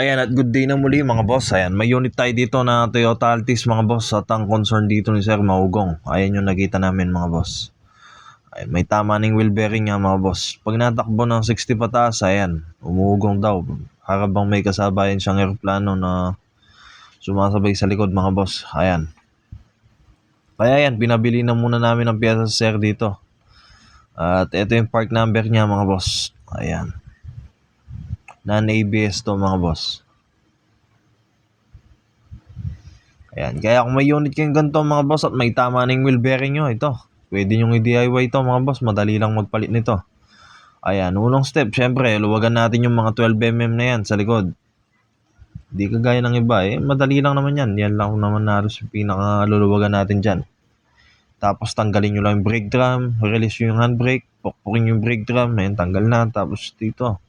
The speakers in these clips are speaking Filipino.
Ayan at good day na muli mga boss. Ayan, may unit tayo dito na Toyota Altis mga boss at ang concern dito ni Sir Maugong. Ayan yung nakita namin mga boss. Ayan, may tama ng wheel bearing nga mga boss. Pag natakbo ng 60 pataas, ayan, umuugong daw. Harabang may kasabayan siyang aeroplano na sumasabay sa likod mga boss. Ayan. Kaya yan, pinabili na muna namin ang piyesa sa Sir dito. At ito yung part number niya mga boss. Ayan. Non-ABS to mga boss. Ayan, kaya kung may unit kayong ganito mga boss at may tama ng wheel bearing nyo, ito. Pwede nyo i-DIY ito mga boss, madali lang magpalit nito. Ayan, unang step, syempre, luwagan natin yung mga 12mm na yan sa likod. Di kagaya ng iba madali lang naman yan. Yan lang naman naros yung pinakaluluwagan natin dyan. Tapos tanggalin nyo lang yung brake drum, release yung handbrake, pukpukin yung brake drum, ayan, tanggal na. Tapos dito,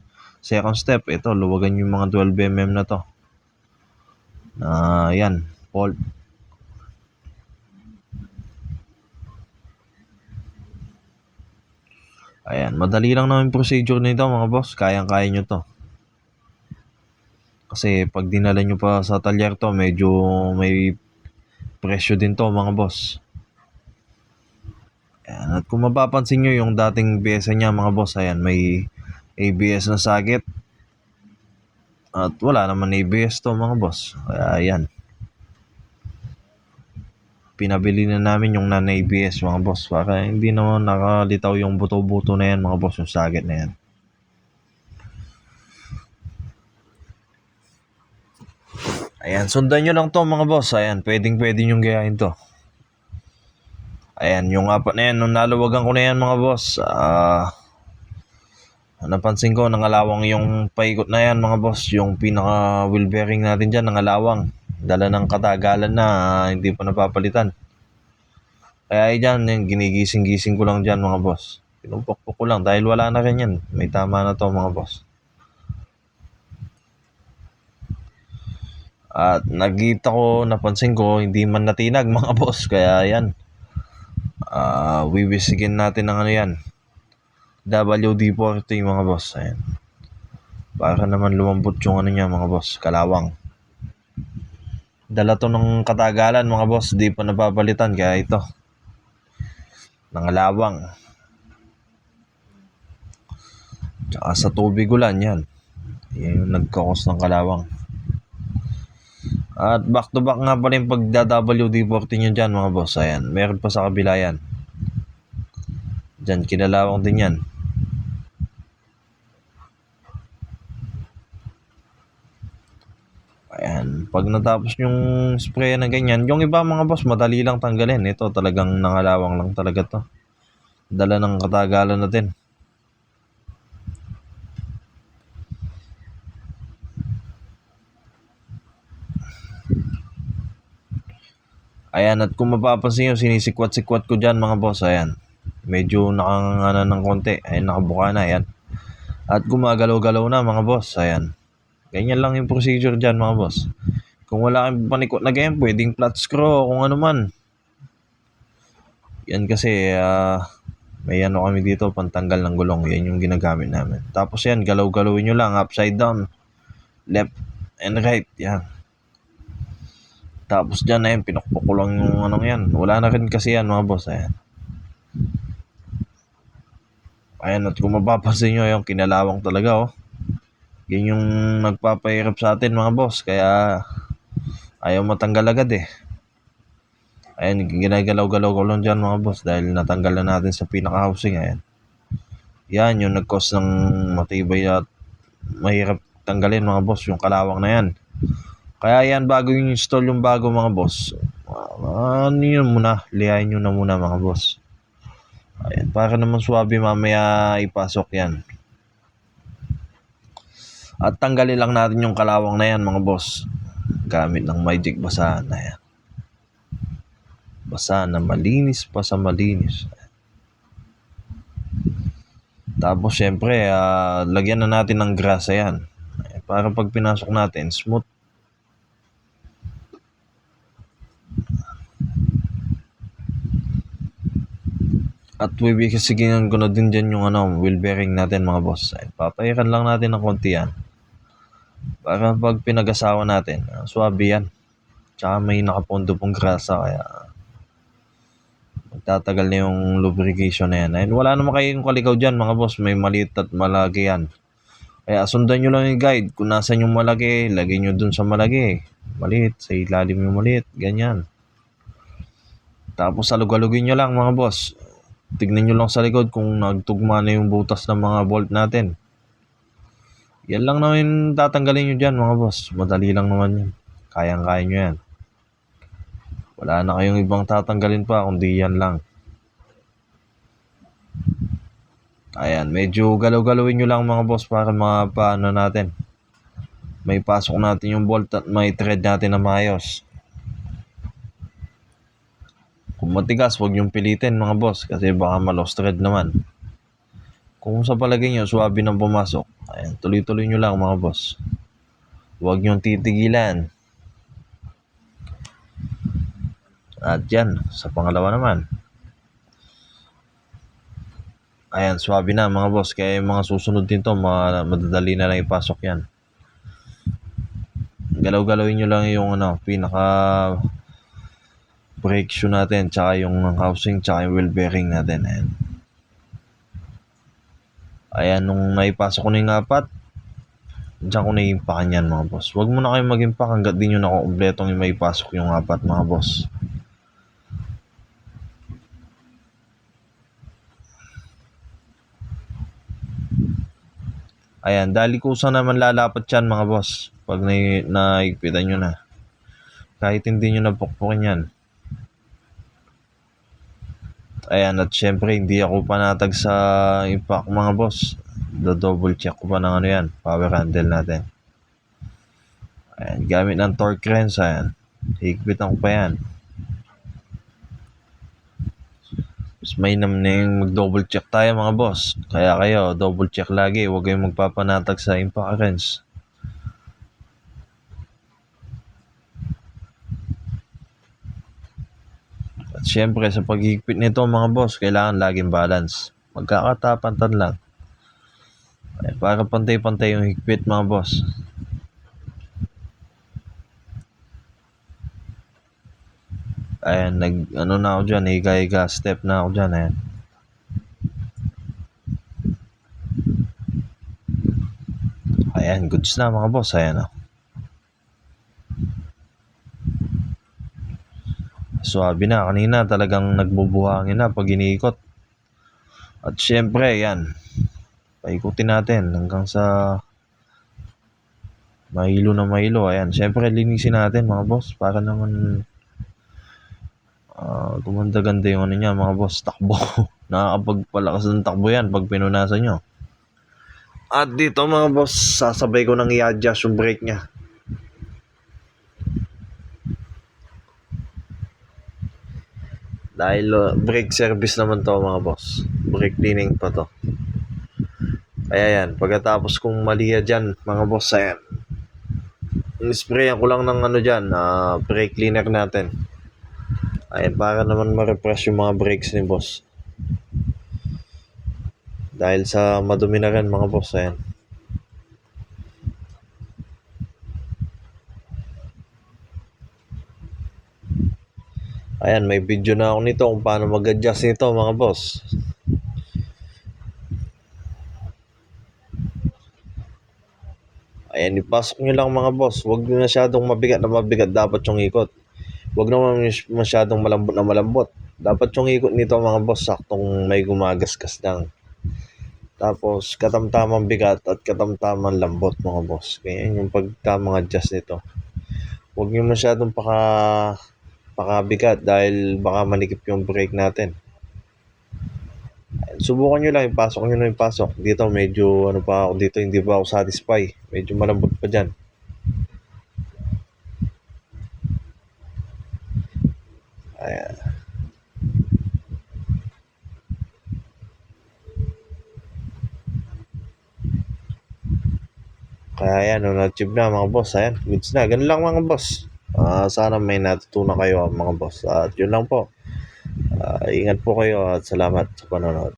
second step, ito, luwagan yung mga 12mm na to. Yan, fault. Ayan, madali lang naman procedure nito mga boss. Kayang-kaya nyo to. Kasi pag dinala nyo pa sa talyer to, medyo may presyo din to mga boss. Ayan, at kung mapapansin nyo yung dating BS niya mga boss, ayan, may ABS na sakit. At wala naman ABS to mga boss. Kaya ayan. Pinabili na namin yung non-ABS mga boss para hindi naman nakalitaw yung buto-buto na yan mga boss, yung sakit na yan. Ayan, sundan nyo lang to mga boss. Ayan, pwede nyong gayahin to. Ayan, yung apat na yan, nung naluwagan ko na yan mga boss, napansin ko, nangalawang yung paikot na yan mga boss. Yung pinaka wheel bearing natin dyan, nangalawang. Dala ng katagalan na, hindi pa napapalitan. Kaya dyan, ginigising-gising ko lang dyan mga boss. Pinumpok ko lang dahil wala na rin yan. May tama na to mga boss. At napansin ko, hindi man natinag mga boss. Kaya yan, wiwisigin natin ng ano yan, WD-40 mga boss. Ayan. Para naman lumambot yung ano niya mga boss, kalawang. Dala to ng katagalan mga boss, di pa napapalitan. Kaya ito, nangalawang. Tsaka sa tubig ulan yan. Yan yung nagkakos ng kalawang. At back to back nga pala yung pagda-WD-40 nyo dyan mga boss. Ayan, meron pa sa kabila yan. Dyan, kinalawang din yan. Ayan, pag natapos yung spray na ganyan, yung iba mga boss, madali lang tanggalin. Ito talagang nangalawang lang talaga to. Dala ng katagalan natin. Ayan, at kung mapapansin nyo, sinisikwat-sikwat ko dyan mga boss. Ayan, medyo nakangana ng konti. Ayan, nakabuka na. Ayan. At gumagalaw-galaw na mga boss. Ayan. Ganyan lang yung procedure dyan mga boss. Kung wala kang panikot na ganyan, pwedeng flat screw kung ano man. Yan kasi may ano kami dito, pantanggal ng gulong. Yan yung ginagamit namin. Tapos yan, galaw-galawin nyo lang, upside down, left and right. Yan. Tapos dyan na yan, pinukpok ko lang yung anong yan. Wala na rin kasi yan mga boss. Ayan. Ayan, at kung mapapansin nyo, yung kinalawang talaga Yan yung nagpapahirap sa atin mga boss. Kaya ayaw matanggal agad Ayan, ginagalaw-galaw ko lang dyan mga boss dahil natanggal na natin sa pinaka-housing. Ayan. Yan yung nag-cause ng matibay at mahirap tanggalin mga boss, yung kalawang na yan. Kaya yan, bago yung install yung bago mga boss, ano yun muna, lihain nyo na muna mga boss. Ayan, para naman swabe mamaya ipasok yan. At tanggalin lang natin yung kalawang na yan mga boss, gamit ng Magic basahan na yan. Basahan na malinis pa sa malinis. Tapos syempre, lagyan na natin ng grasa yan. Para pag pinasok natin, smooth. At wiwisiginan ko na din dyan yung wheel bearing natin mga boss. Papayakan lang natin ng konti yan. Para pag pinag-asawa natin, swabe yan. Tsaka may nakapondo pong grasa kaya magtatagal na yung lubrication na yan. And wala naman kayong kaligaw dyan mga boss, may maliit at malaki yan. Kaya sundan nyo lang yung guide. Kung nasan yung malaki, lagay nyo dun sa malaki. Maliit, sa ilalim yung maliit. Ganyan. Tapos alug-alugin nyo lang mga boss. Tignan nyo lang sa likod kung nagtugma na yung butas ng mga bolt natin. Yan lang naman tatanggalin nyo dyan mga boss. Madali lang naman yun. Kayang-kaya nyo yan. Wala na kayong ibang tatanggalin pa kundi yan lang. Ayan, medyo galaw-galawin nyo lang mga boss para paano natin. May pasok natin yung bolt at may thread natin na maayos. Kung matigas, huwag yung pilitin mga boss kasi baka ma-lost thread naman. Kung sa palagay nyo, swabe nang pumasok, ayan, tuloy-tuloy nyo lang mga boss. Huwag nyong titigilan. At yan, sa pangalawa naman. Ayan, swabe na mga boss. Kaya yung mga susunod dito, madadali na lang ipasok yan. Galaw-galawin nyo lang yung pinaka brake shoe natin, tsaka yung housing, tsaka yung wheel bearing natin. Ayan, nung naipasok ko na yung apat, diyan ko na-impakan yan mga boss. Huwag mo na kayong mag-impact hanggat di nyo nakukumpletong yung maipasok yung apat mga boss. Ayan, dali kusa naman lalapat yan mga boss. Pag naigpitan nyo na. Kahit hindi nyo napukpukin yan. Ayan, at syempre hindi ako panatag sa impact mga boss. Do-double check ko pa ng yan, power handle natin. Ayan, gamit ng torque wrench, ayan. Higpitan ko pa yan. Mas mainam na yung mag-double check tayo mga boss. Kaya kayo, double check lagi. Huwag kayong magpapanatag sa impact wrench. At syempre sa paghigpit nito mga boss, kailangan laging balance. Magkakatapantan lang. Ayan, para pantay-pantay yung higpit mga boss. Ayan, na ako dyan, higa-higa, step na ako dyan, ayan. Ayan, goods na mga boss, ayan o. Swabe na, kanina talagang nagbubuhangin na pag iniikot. At syempre, yan. Paikutin natin hanggang sa mahilo na mahilo. Ayan, syempre linisin natin mga boss para naman gumanda-ganda yung niya mga boss, takbo. Nakakapagpalakas ng takbo yan pag pinunasan nyo. At dito mga boss, sasabay ko nang i-adjust yung brake nya. Dahil brake service naman to mga boss. Brake cleaning pa to. Kaya yan, pagkatapos kong maliya dyan mga boss, ayan. In-sprayan ko lang ng dyan, brake cleaner natin. Ayan, para naman ma-refresh yung mga brakes ni boss. Dahil sa madumi na rin mga boss, ayan. Ayan, may video na ako nito kung paano mag-adjust nito mga boss. Ayan, ipasok nyo lang mga boss. Huwag masyadong mabigat na mabigat, dapat yung ikot. Huwag naman masyadong malambot na malambot. Dapat yung ikot nito mga boss, saktong may gumagasgas lang. Tapos katamtamang bigat at katamtamang lambot mga boss. Kaya yung pagtamang adjust nito. Huwag nyo masyadong pakabigat dahil baka manikip yung brake natin. Subukan nyo lang, ipasok nyo na yung pasok. Dito medyo pa ako dito, hindi pa ako satisfy. Medyo malambot pa dyan. Ayan. Kaya yan, na-achieve na mga boss. Ayan, goods na. Ganun lang mga boss. Sana may natutunan kayo mga boss. At yun lang po. Ingat po kayo at salamat sa panonood.